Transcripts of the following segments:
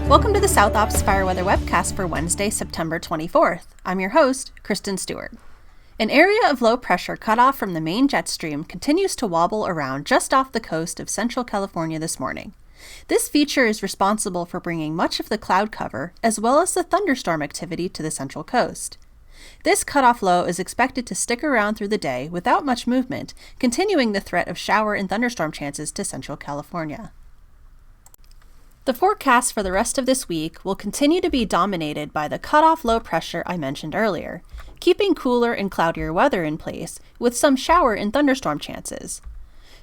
Welcome to the South Ops Fire Weather Webcast for Wednesday, September 24th. I'm your host, Kristen Stewart. An area of low pressure cut off from the main jet stream continues to wobble around just off the coast of Central California this morning. This feature is responsible for bringing much of the cloud cover as well as the thunderstorm activity to the Central Coast. This cutoff low is expected to stick around through the day without much movement, continuing the threat of shower and thunderstorm chances to Central California. The forecast for the rest of this week will continue to be dominated by the cutoff low pressure I mentioned earlier, keeping cooler and cloudier weather in place with some shower and thunderstorm chances.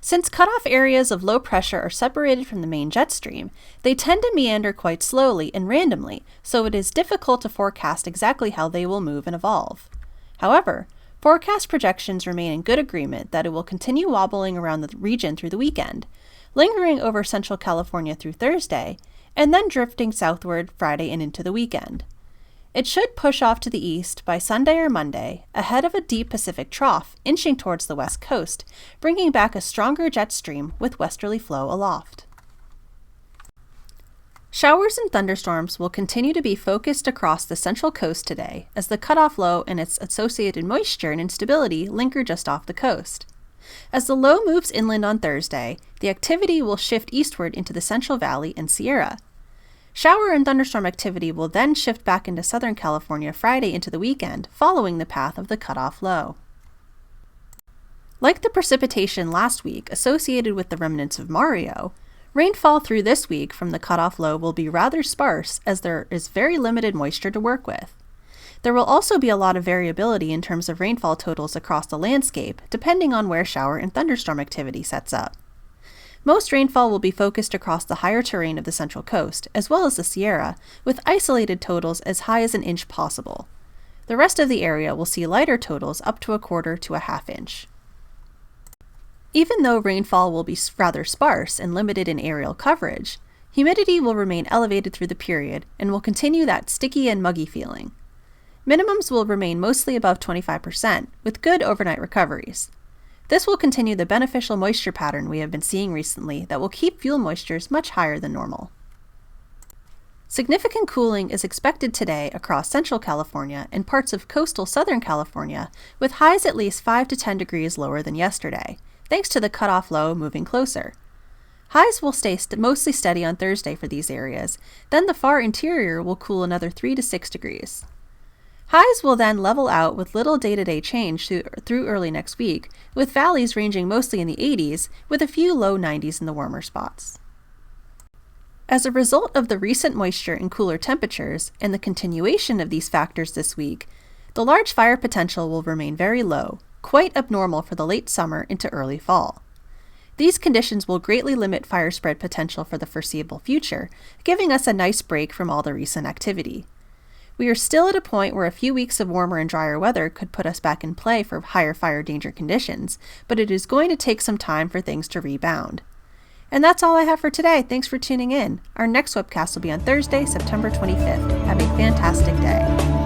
Since cutoff areas of low pressure are separated from the main jet stream, they tend to meander quite slowly and randomly, so it is difficult to forecast exactly how they will move and evolve. However, forecast projections remain in good agreement that it will continue wobbling around the region through the weekend, lingering over Central California through Thursday, and then drifting southward Friday and into the weekend. It should push off to the east by Sunday or Monday, ahead of a deep Pacific trough inching towards the west coast, bringing back a stronger jet stream with westerly flow aloft. Showers and thunderstorms will continue to be focused across the Central Coast today as the cutoff low and its associated moisture and instability linger just off the coast. As the low moves inland on Thursday, the activity will shift eastward into the Central Valley and Sierra. Shower and thunderstorm activity will then shift back into Southern California Friday into the weekend, following the path of the cutoff low. Like the precipitation last week associated with the remnants of Mario, rainfall through this week from the cutoff low will be rather sparse as there is very limited moisture to work with. There will also be a lot of variability in terms of rainfall totals across the landscape, depending on where shower and thunderstorm activity sets up. Most rainfall will be focused across the higher terrain of the Central Coast, as well as the Sierra, with isolated totals as high as an inch possible. The rest of the area will see lighter totals up to a quarter to a half inch. Even though rainfall will be rather sparse and limited in aerial coverage, humidity will remain elevated through the period and will continue that sticky and muggy feeling. Minimums will remain mostly above 25%, with good overnight recoveries. This will continue the beneficial moisture pattern we have been seeing recently that will keep fuel moistures much higher than normal. Significant cooling is expected today across Central California and parts of coastal Southern California, with highs at least 5 to 10 degrees lower than yesterday, thanks to the cutoff low moving closer. Highs will stay mostly steady on Thursday for these areas, then the far interior will cool another 3 to 6 degrees. Highs will then level out with little day-to-day change through early next week, with valleys ranging mostly in the 80s, with a few low 90s in the warmer spots. As a result of the recent moisture and cooler temperatures and the continuation of these factors this week, the large fire potential will remain very low, quite abnormal for the late summer into early fall. These conditions will greatly limit fire spread potential for the foreseeable future, giving us a nice break from all the recent activity. We are still at a point where a few weeks of warmer and drier weather could put us back in play for higher fire danger conditions, but it is going to take some time for things to rebound. And that's all I have for today. Thanks for tuning in. Our next webcast will be on Thursday, September 25th. Have a fantastic day.